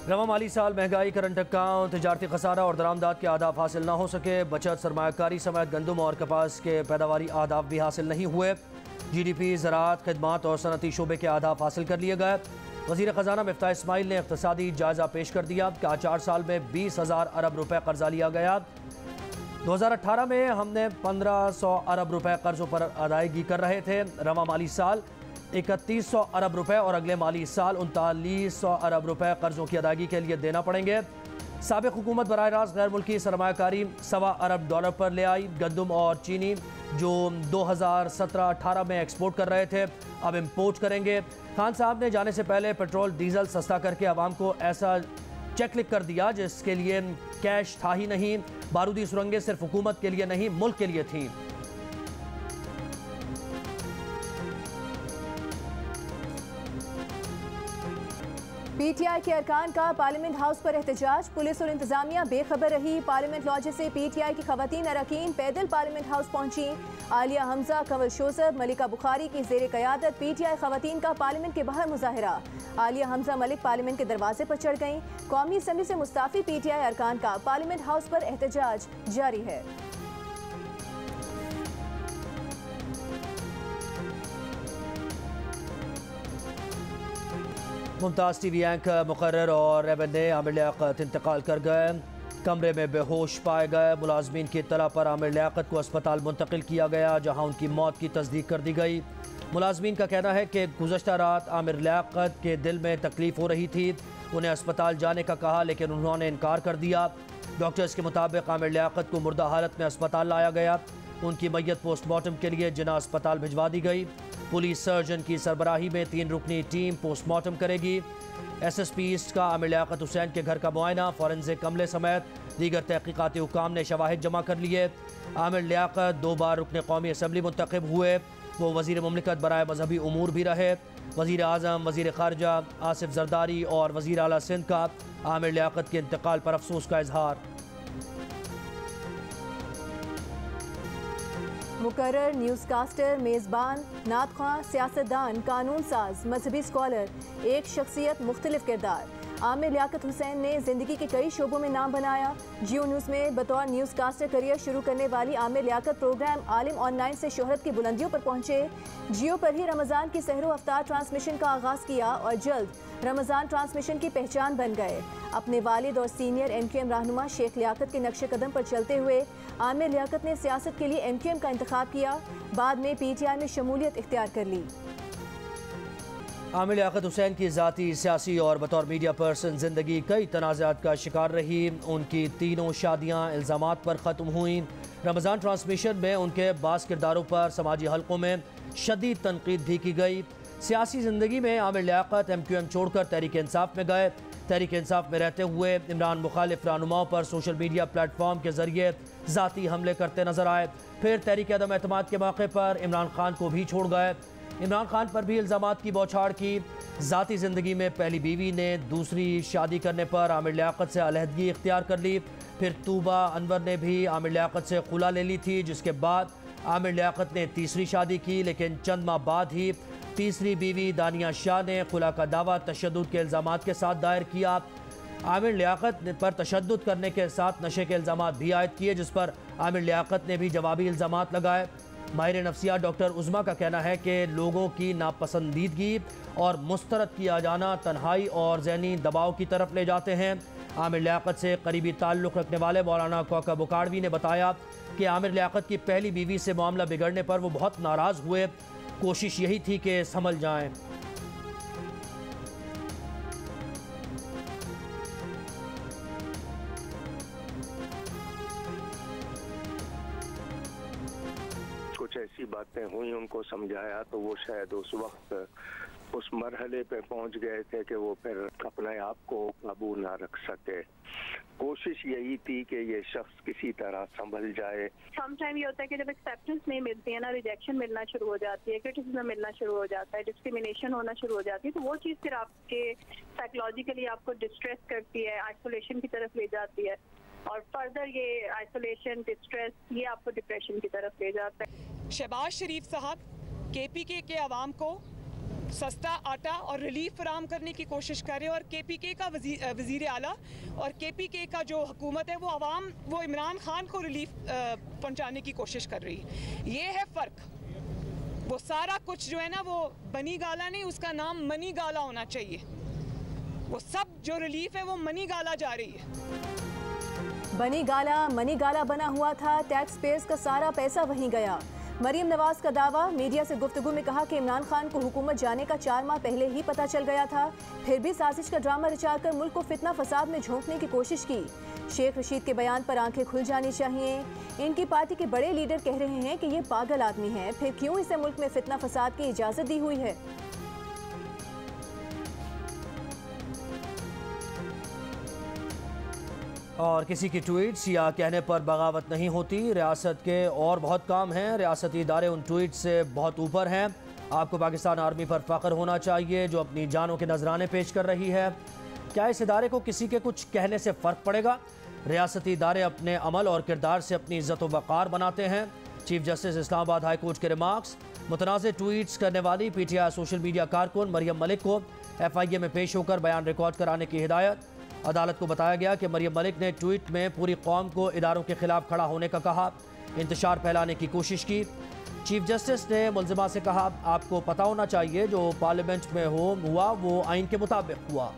रवा माली साल महंगाई, करंट अकाउंट, तजारती खसारा और दरामदात के अहदाफ हासिल न हो सके। बचत, सरमायाकारी समेत गंदम और कपास के पैदावारी अहदाफ भी हासिल नहीं हुए। GDP, ज़राअत, खिदमत और सनती शोबे के अहदाफ हासिल कर लिए गए। वज़ीर ख़जाना मिफ्ताह इस्माइल ने इक़्तिसादी जायज़ा पेश कर दिया कि 4 साल में 20,000 अरब रुपए कर्जा लिया गया। 2018 में हमने 1500 अरब रुपए कर्जों पर अदायगी कर रहे थे। रवा माली साल 3100 अरब रुपए और अगले माली साल 3900 अरब रुपए कर्जों की अदायगी के लिए देना पड़ेंगे। साबिक़ हुकूमत बराह रास्त गैर मुल्की सरमायाकारी $1.25 अरब पर ले आई। गंदम और चीनी जो 2017-18 में एक्सपोर्ट कर रहे थे अब इम्पोर्ट करेंगे। खान साहब ने जाने से पहले पेट्रोल डीजल सस्ता करके आवाम को ऐसा चेक लिख कर दिया जिसके लिए कैश था ही नहीं। बारूदी सुरंगें सिर्फ हुकूमत के लिए नहीं मुल्क के लिए थीं। PTI के अरकान का पार्लियामेंट हाउस पर एहतजाज। पुलिस और इंतजामिया बेखबर रही। पार्लियामेंट लॉन्च से PTI की खवातीन अरकान पैदल पार्लियामेंट हाउस पहुंची। आलिया हमजा, कंवल शोजब, मलिका बुखारी की ज़ेर क़यादत PTI खवातीन का पार्लियामेंट के बाहर मुजाहरा। आलिया हमजा मलिक पार्लियामेंट के दरवाजे पर चढ़ गईं। कौमी असम्बली से मुस्ताफ़ी PTI अरकान का पार्लियामेंट हाउस पर एहतजाज जारी है। मुमताज़ TV एंकर मुकर्रर और एमएनए आमिर लियाकत इंतकाल कर गए। कमरे में बेहोश पाए गए। मुलाजमीन की इत्तला पर आमिर लियाकत को अस्पताल मुंतकिल किया गया जहां उनकी मौत की तस्दीक कर दी गई। मुलाजमीन का कहना है कि गुज़श्ता रात आमिर लियाकत के दिल में तकलीफ हो रही थी। उन्हें अस्पताल जाने का कहा लेकिन उन्होंने इनकार कर दिया। डॉक्टर्स के मुताबिक आमिर लियाकत को मुर्दा हालत में अस्पताल लाया गया। उनकी मैयत पोस्टमार्टम के लिए जिना अस्पताल भिजवा दी गई। पुलिस सर्जन की सरबराही में 3 रुकनी टीम पोस्टमार्टम करेगी। SSP ईस्ट का आमिर लियाकत हुसैन के घर का मुआयना, फॉरेंसिक अमले समेत दीगर तहकीकाती हुकाम ने शवाहिद जमा कर लिए। आमिर लियाकत 2 बार रुकने कौमी असम्बली मुंतखब हुए। वो वज़ीर मुमलिकत बराए मजहबी उमूर भी रहे। वज़ीर आज़म, वज़ीर ख़ारजा आसिफ जरदारी और वज़ीर आला सिंध का आमिर लियाकत के इंतकाल पर अफसोस का इजहार। मुकर्रर, न्यूज़ कास्टर, मेज़बान, नात-ख्वां, सियासतदान, कानून साज, मजहबी स्कॉलर, एक शख्सियत, मुख्तलिफ किरदार। आमिर लियाकत हुसैन ने ज़िंदगी के कई शोबों में नाम बनाया। जियो न्यूज़ में बतौर न्यूज़ कास्टर करियर शुरू करने वाली आमिर लियाकत प्रोग्राम आलिम ऑनलाइन से शोहरत की बुलंदियों पर पहुंचे। जियो पर ही रमज़ान की सहरो अफ्तार ट्रांसमिशन का आगाज़ किया और जल्द रमज़ान ट्रांसमिशन की पहचान बन गए। अपने वालिद और सीनियर MQM रहनुमा शेख लियाकत के नक्शे कदम पर चलते हुए आमिर लियाकत ने सियासत के लिए MQM का इंतखाब किया। बाद में PTI में शमूलियत इख्तियार कर ली। आमिर लियाकत हुसैन की ज़ाती, सियासी और बतौर मीडिया पर्सन ज़िंदगी कई तनाज़ात का शिकार रही। उनकी तीनों शादियाँ इल्ज़ामात पर ख़त्म हुईं। रमज़ान ट्रांसमिशन में उनके बास किरदारों पर समाजी हलकों में शदीद तनकीद भी की गई। सियासी ज़िंदगी में आमिर लियाकत MQM छोड़कर तहरीक इंसाफ में गए। तहरीक इंसाफ में रहते हुए इमरान मुखालिफ रहनुमाओं पर सोशल मीडिया प्लेटफॉर्म के ज़रिए ज़ाती हमले करते नजर आए। फिर तहरीक अदम एतमाद के मौके पर इमरान खान को भी छोड़ गए। इमरान खान पर भी इल्ज़ामात की बौछार की। ज़ाती ज़िंदगी में पहली बीवी ने दूसरी शादी करने पर आमिर लियाकत से अलहदगी इख्तियार कर ली। फिर तूबा अनवर ने भी आमिर लियाकत से खुला ले ली थी, जिसके बाद आमिर लियाकत ने तीसरी शादी की। लेकिन चंद माह बाद ही तीसरी बीवी दानिया शाह ने खुला का दावा तशद्दुद के इल्ज़ामात के साथ दायर किया। आमिर लियाकत पर तशद्दुद करने के साथ नशे के इल्ज़ामात भी आयद किए, जिस पर आमिर लियाकत ने भी जवाबी इल्ज़ामात लगाए। माहिर नफ्सियात डॉक्टर उज़मा का कहना है कि लोगों की नापसंदीदगी और मुस्तरद किया जाना तन्हाई और ज़हनी दबाव की तरफ ले जाते हैं। आमिर लियाकत से करीबी ताल्लुक़ रखने वाले मौलाना कौकब बुखाड़वी ने बताया कि आमिर लियाकत की पहली बीवी से मामला बिगड़ने पर वो बहुत नाराज़ हुए। कोशिश यही थी कि संभल जाएं। कुछ ऐसी बातें हुई, उनको समझाया तो वो शायद उस वक्त उस मरहले पे पहुंच गए थे कि वो फिर अपने आप को काबू ना रख सके। कोशिश यही थी कि ये शख्स किसी तरह संभल जाए। समटाइम ये होता है कि जब एक्सेप्टेंस नहीं मिलती है ना, रिजेक्शन मिलना शुरू हो जाती है, क्रिटिसिज्म मिलना शुरू हो जाता है, डिस्क्रिमिनेशन होना शुरू हो जाती है, तो वो चीज़ फिर आपके साइकोलॉजिकली आपको डिस्ट्रेस करती है, आइसोलेशन की तरफ ले जाती है और फर्दर ये आइसोलेशन, डिस्ट्रेस, ये आपको डिप्रेशन की तरफ ले जाता है। शहबाज शरीफ साहब KPK के अवाम को सस्ता आटा और रिलीफ फराम करने की कोशिश कर रहे हैं, और KPK का वज़ीर आला और KPK का जो हुकूमत है वो इमरान खान को रिलीफ पहुंचाने की कोशिश कर रही है। ये है फ़र्क। वो सारा कुछ जो है ना वो बनी गाला नहीं, उसका नाम मनी गाला होना चाहिए। वो सब जो रिलीफ है वो मनी गाला जा रही है। मनी गाला बना हुआ था, टैक्स पेयर्स का सारा पैसा वहीं गया। मरीम नवाज का दावा, मीडिया से गुफ्तगू में कहा कि इमरान खान को हुकूमत जाने का 4 माह पहले ही पता चल गया था, फिर भी साजिश का ड्रामा रचाकर मुल्क को फितना फसाद में झोंकने की कोशिश की। शेख रशीद के बयान पर आंखें खुल जानी चाहिए। इनकी पार्टी के बड़े लीडर कह रहे हैं कि ये पागल आदमी है, फिर क्यों इसे मुल्क में फितना फसाद की इजाज़त दी हुई है। और किसी की ट्वीट्स या कहने पर बगावत नहीं होती। रियासत के और बहुत काम हैं, रियासती इदारे उन ट्वीट से बहुत ऊपर हैं। आपको पाकिस्तान आर्मी पर फ़ख्र होना चाहिए जो अपनी जानों के नजराने पेश कर रही है। क्या इस इदारे को किसी के कुछ कहने से फ़र्क पड़ेगा? रियासती इदारे अपने अमल और किरदार से अपनी इज़्ज़त व वक़ार बनाते हैं। Chief justice Islamabad high court के रिमार्क्स। मुतनाज़ ट्वीट्स करने वाली PTI सोशल मीडिया कारकुन मरियम मलिक को FIA में पेश होकर बयान रिकॉर्ड कराने की हिदायत। अदालत को बताया गया कि मरियम मलिक ने ट्वीट में पूरी कौम को इदारों के खिलाफ खड़ा होने का कहा, इंतशार फैलाने की कोशिश की। चीफ जस्टिस ने मुल्ज़िमा से कहा, आपको पता होना चाहिए जो पार्लियामेंट में हुआ वो आइन के मुताबिक हुआ।